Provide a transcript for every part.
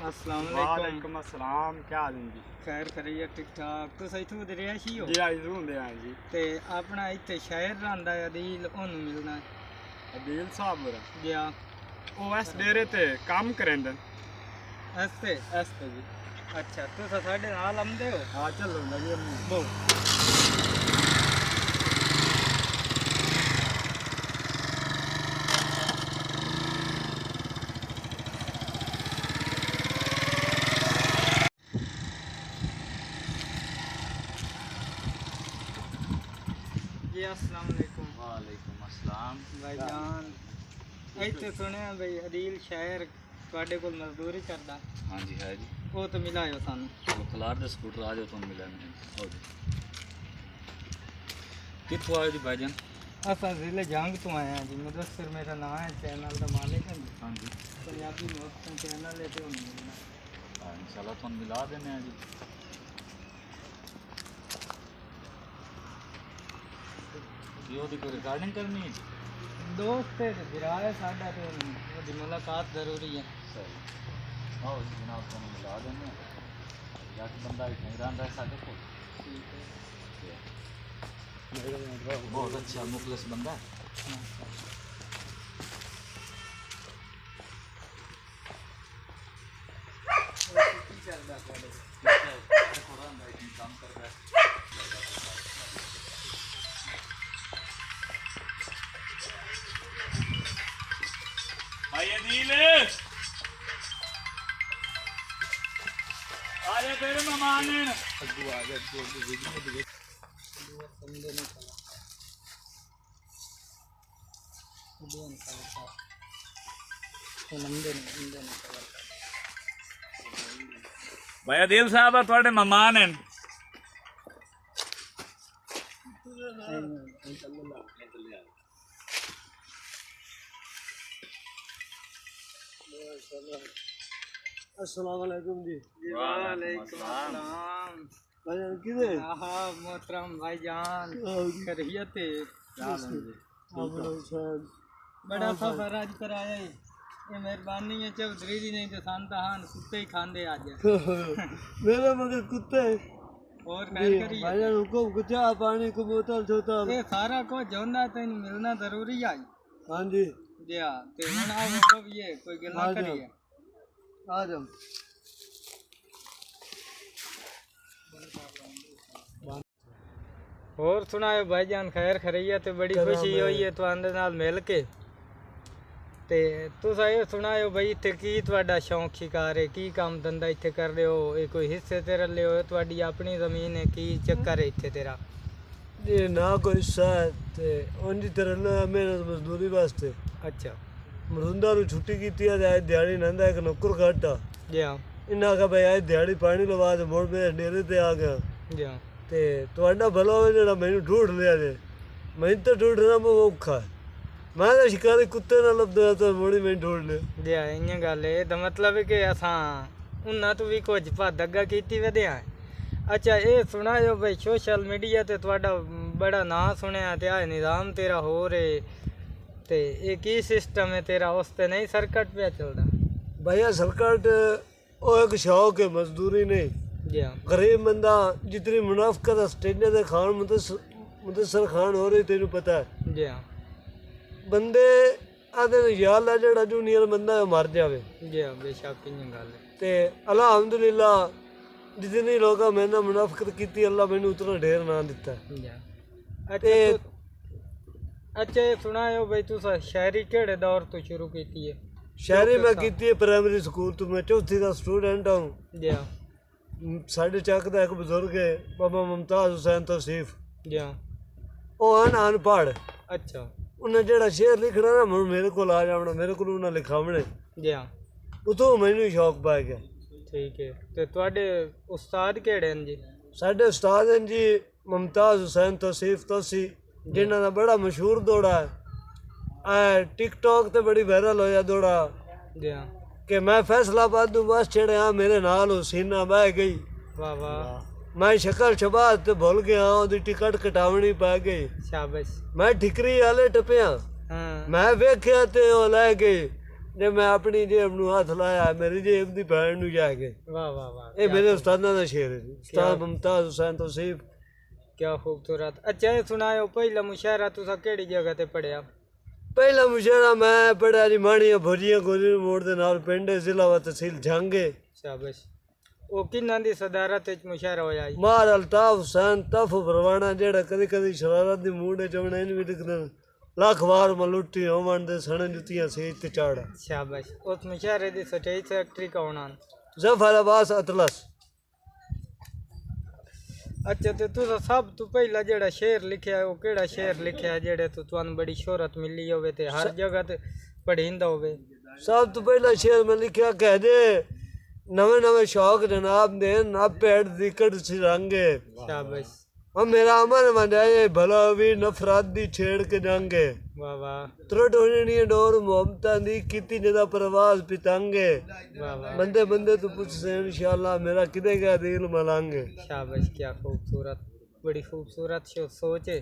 अस्सलाम वालेकुम अस्सलाम, क्या हाल है जी? खैर खरीय ठीक ठाक। तुस इत्थों दे रिहायशी हो? जी आई होंदे हैं जी। ते अपना इत्थे शहर रहांदा है अदील ओनू मिलना अदील साहब बरा गया ओ इस डेरे ते काम करेंदन हस्ते इस ते जी। अच्छा तुस साडे नाल आंदे हो? हाँ चलो ना जी बो जी अस्सलाम वालेकुम। वालेकुम अस्सलाम। भाईजान इत्थे सुनिया बई अदील शहर तुहाडे कोल मजदूरी करदा? हाँ जी है जी। ओ तो मिलायो सानू। वो खलार दे स्कूटर आ जाओ तुम मिला हो जी। कित्थों आए जी भाईजान? असां जिले जंग तो आए हैं जी। मुदस्सिर मेरा नाम है, चैनल का मालिक है जी। हाँ जी। पंजाबी दोस्त चैनल है तो मिलना हाँ इंशाल्लाह तुम मिला देने हैं जी। ये ओदी कोई रिकॉर्डिंग करनी है जी? दोस्त है बिराए साडा तो ओदी मुलाकात जरूरी है। सही आओ जी जनाब तुम मिला देने या कि बंदा ही नहीं रहा है साडे को। बहुत अच्छा मुखलिस बंदा है। काम कर रहा है। भाई अदील आजा तेरे मेहमान हैं। अग्गू आ जा अग्गू वीडियो में समझे नहीं चला वीडियो निकाल तो नंदे नहीं भाई अदील साहब थोड़े मेहमान हैं। अस्सलाम वालेकुम जी। वालेकुम अस्सलाम भाईजान किधर? हाँ मोहतरम भाईजान खैरियत है? आप लोग शायद बड़ा सफर आज कराया है। ये मेहरबानी है चौधरी जी नहीं तो सांता हान कुत्ते ही खांदे आज। मेरे मगर कुत्ते और खैर करिए भाईजान हुकुम कुछ चाह पानी को बोतल छोटा। ये सारा कुछ जोंदा तो मिलना जरूरी है। हाँ जी जी हाँ ते हुन आओ मतलब ये कोई गल ना करिए। आ जाओ। और सुनाओ भाईजान खैर खरीय ते बड़ी खुशी हुई है तुहाडे नाल मिल के। ते तुस ये सुनाओ भाई इत्थे की तुहाडा शौक शिकार है की काम धंधा इत्थे कर रहे हो? ये कोई हिस्से ते रले हो तुहाडी अपनी जमीन है की चक्कर है इत्थे तेरा? ये ना कोई हिस्सा है ते उनकी तरह ना मेहनत मजदूरी वास्ते। अच्छा मरुंदा नु छुट्टी कीती है आज दिहाड़ी नंदा एक नौकर घटा जी हाँ इन्ना का भाई आज दिहाड़ी पानी लवा दे मोड़ मेरे डेरे ते आ गया जी हाँ ते तुहाडा भला होवे जेड़ा मैनू ढूंढ लिया जे मैं तो ढूंढना बहुत औखा है। मैं तो शिकारी कुत्ते ना लभदा तो मोड़ी मैं ढूंढ लिया। जी हाँ इ'यां गल है तो मतलब है कि असां उन्हां तो भी कुछ भदगा कीती वधिया है। अच्छा ये सुनाओ भाई सोशल मीडिया ते तुहाडा बड़ा नाम सुनिया ते आ निज़ाम तेरा हो रे ते ये की सिस्टम है तेरा उस ते नहीं सर्कट पे चलदा? भैया सरकट वो एक शौक है मजदूरी नहीं। जी हाँ गरीब बंदा जितनी मुनाफकत स्टेज ते खान मुदस्सर खान हो रही तेनू पता है। जी हाँ बंदे आदे यार ला जेड़ा जूनियर बंदा मर जावे जी हाँ बेशक इ'यां गल है। ते अल्हम्दुलिल्लाह जितनी लोग मैंने मुनाफकत की अल्लाह मैनू उतना ढेर ना दिता है। जी हाँ अच्छा अच्छा ये सुनाओ भाई तुस शहरी केड़े दौर तो शुरू कीती है? शहरी मैं की है प्राइमरी स्कूल तो मैं चौथी का स्टूडेंट हूँ। जी हाँ साढ़े चक का एक बुजुर्ग है बाबा मुमताज हुसैन तौसीफ जी हाँ वो अनपढ़ अच्छा उन्हें जेड़ा शेर लिखना ना मेरे को आ जाना मेरे को उन्हें लिखावने जी हाँ उतो मैनू शौक पै गया। ठीक है ते तुहाडे उस्ताद केड़े न जी? साढ़े उस्ताद हैं जी मुमताज हुसैन तौसीफ तोसी जिन्हों का बड़ा मशहूर दौड़ा है टिकटॉक ते बड़ी वायरल होया दौड़ा जी हाँ कि मैं फैसलाबाद तो बस चढ़े हाँ मेरे नाल हो सीना बह गई। वाह वाह मैं शक्ल शबाज ते भुल गया ओदी टिकट कटावनी पै गई। शाबाश मैं ठिकरी आले टपया हाँ मैं वेख्या ते ओ लै गई ਜੇ ਮੈਂ ਆਪਣੀ ਜੇਬ ਨੂੰ ਹੱਥ ਲਾਇਆ ਮੇਰੀ ਜੇਬ ਦੀ ਭੈਣ ਨੂੰ ਜਾ ਕੇ। वाह वाह वाह, ਇਹ ਮੇਰੇ ਉਸਤਾਦਾਂ ਦਾ ਸ਼ੇਰ ਹੈ ਜੀ। ਉਸਤਾਦ ਮੁਮਤਾਜ਼ ਹੁਸੈਨ ਤੌਸੀਫ। क्या खूबसूरत। अच्छा ये सुनाओ पहला मुशायरा तुसा केड़ी जगह ते पढ़िया? ਪਹਿਲਾ ਮੁਸ਼ਾਇਰਾ ਮੈਂ ਪੜਿਆ ਜੀ ਮਾਣੀਆਂ ਭੁਜੀਆਂ ਗੋਲੀ ਮੋੜ ਦੇ ਨਾਲ ਪਿੰਡ ਹੈ, ਜ਼ਿਲ੍ਹਾ ਵਾ ਤਹਿਸੀਲ ਜੰਗੇ। शाबाश। वो किन्ना दी सदारत विच मुशायरा होया जी? ਮਾਰ ਅਲਤਾਫ ਹੁਸੈਨ ਤਫ ਪਰਵਾਣਾ ਜਿਹੜਾ ਕਦੀ ਕਦੀ ਸ਼ਰਾਰਤ ਦੀ ਮੂਡ ਚ ਆਉਣਾ ਇਹਨੂੰ ਵੀ ਲਿਖਦੇ ਨੇ। ਲੱਖ ਵਾਰ ਮਲੁੱਟੀ ਹੋਵਣ ਦੇ ਸਣ ਜੁੱਤੀਆਂ ਸੇਜ ਤੇ ਚਾੜ। शाबाश। उस मुशायरे दी स्टेज सेक्रेटरी कौन आन? ਜ਼ਫਰ ਅਬਾਸ ਅਤਲਸ। अच्छा ते तुसा सब तो पहला जेड़ा शेर लिखिया है वो केड़ा शेर लिखिया है जेड़े तो तुहानू बड़ी शोहरत मिली होवे ते हर जगह ते पढ़ींदा होवे? ਸਭ ਤੋਂ ਪਹਿਲਾ ਸ਼ੇਰ ਮੈਂ ਲਿਖਿਆ ਕਹਿ ਦੇ ਨਵੇਂ ਨਵੇਂ ਸ਼ੌਕ ਜਨਾਬ ਦੇ ਨਾ ਪੈੜ ਦੀ ਕੜ ਸਿਰੰਗੇ। शाबाश। ਉਹ ਮੇਰਾ ਅਮਨ ਮੰਜਾਏ ਭਲਾ ਵੀ ਨਫ਼ਰਤ ਦੀ ਛੇੜ ਕੇ ਜਾਂਗੇ। वाह वाह ਤਰਟ ਹੋਣੀ ਨਹੀਂ ਡੋਰ ਮੁਹੱਬਤਾਂ ਦੀ ਕੀਤੀ ਜਿਹਦਾ ਪ੍ਰਵਾਜ਼ ਪਿਤੰਗੇ। वाह वाह। ਬੰਦੇ ਬੰਦੇ ਤੋਂ ਪੁੱਛਦੇ ਇਨਸ਼ਾਅੱਲਾ ਮੇਰਾ ਕਿਦੇ ਗਿਆ ਦਿਲ ਮਲਾਂਗੇ। शाबाश, क्या खूबसूरत, बड़ी खूबसूरत सोच है।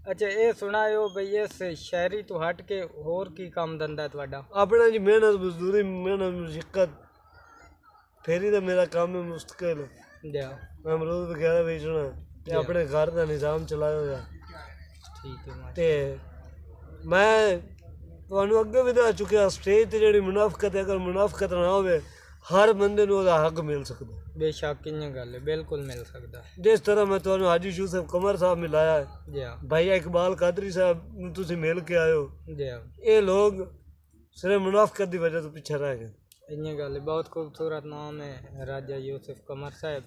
अच्छा ये सुनाओ भई इस शायरी तो हट के होर की काम धंधा है तुहाडा? ਆਪਣਾ ਜੀ ਮਿਹਨਤ ਮਜ਼ਦੂਰੀ ਮਿਹਨਤ ਮੁਸ਼ੱਕਤ ਫੇਰੀ ਦਾ ਮੇਰਾ ਕੰਮ ਹੈ ਮੁਸਤਕਿਲ। जा ਮੈਂ ਅਮਰੂਦ ਵਗੈਰਾ ਵੇਚਣਾ ਤੇ ਆਪਣੇ ਘਰ ਦਾ ਨਿਜ਼ਾਮ ਚਲਾਇਆ ਹੋਇਆ। ठीक है माशा। ਤੇ ਮੈਂ ਤੁਹਾਨੂੰ ਅੱਗੇ ਵੀ ਦੱਸ ਚੁੱਕਿਆ ਸਟੇਜ ਤੇ ਜਿਹੜੀ ਮੁਨਾਫਕਤ ਹੈ, ਅਗਰ ਮੁਨਾਫਕਤ ਨਾ ਹੋਵੇ ਹਰ ਬੰਦੇ ਨੂੰ ਉਹਦਾ ਹੱਕ ਮਿਲ ਸਕਦਾ। बेशक किन्नी गल है, बिल्कुल मिल सकता है। ਜਿਸ ਤਰ੍ਹਾਂ ਮੈਂ ਤੁਹਾਨੂੰ ਹਾਜੀ ਯੂਸਫ ਕਮਰ ਸਾਹਿਬ ਮਿਲਾਇਆ ਹੈ, जा ਭਾਈ ਇਕਬਾਲ ਕਾਦਰੀ ਸਾਹਿਬ ਨੂੰ ਤੁਸੀਂ ਮਿਲ ਕੇ ਆਇਓ। जा ਇਹ ਲੋਕ ਸਿਰਫ ਮੁਨਾਫਕਤ ਦੀ ਵਜ੍ਹਾ ਤੋਂ ਪਿੱਛੇ ਰਹਿ ਗਏ। इन्नी गल है। बहुत खूबसूरत नाम है राजा यूसुफ कमर साहब।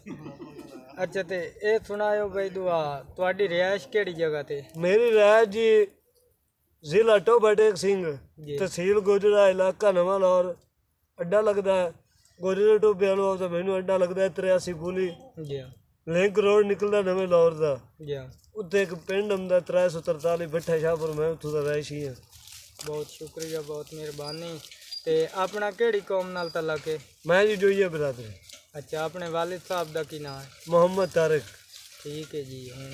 अच्छा ते ये सुनाओ भाई दुआ तुहाडी रिहाइश केड़ी जगह ते? ਮੇਰੀ ਰਾਏ ਜੀ ਜ਼ਿਲ੍ਹਾ ਟੋਭਾ ਟੇਕ ਸਿੰਘ, जी ਤਹਿਸੀਲ ਗੋਜਰਾ, ਇਲਾਕਾ ਨਵਾਂ ਲਾਹੌਰ। ਅੱਡਾ ਲੱਗਦਾ ਹੈ ਗੋਜਰਾ ਟੋਭੇ ਵਾਲੋ ਤਾਂ ਮੈਨੂੰ ਅੱਡਾ ਲੱਗਦਾ ਹੈ 83 ਪੁਲੀ जा ਲਿੰਕ ਰੋਡ ਨਿਕਲਦਾ ਨਵੇਂ ਲਾਹੌਰ ਦਾ। जा ਉੱਥੇ ਇੱਕ ਪਿੰਡ ਹੁੰਦਾ 343 ਭੱਠਾ ਸ਼ਾਹਪੁਰ, ਮੈਂ ਉੱਥੋਂ ਦਾ ਰਹਿਸ਼ੀ ਹਾਂ। बहुत शुक्रिया, बहुत मेहरबानी। ते अपना केड़ी कौम नाल तलक है? ਮੈਂ ਜੀ ਜੋਈਆ ਬਰਾਦਰੀ अच्छा अपने वालिद साहब दा की नाम है? ਮੁਹੰਮਦ ਤਾਰਿਕ। ठीक है जी। हुण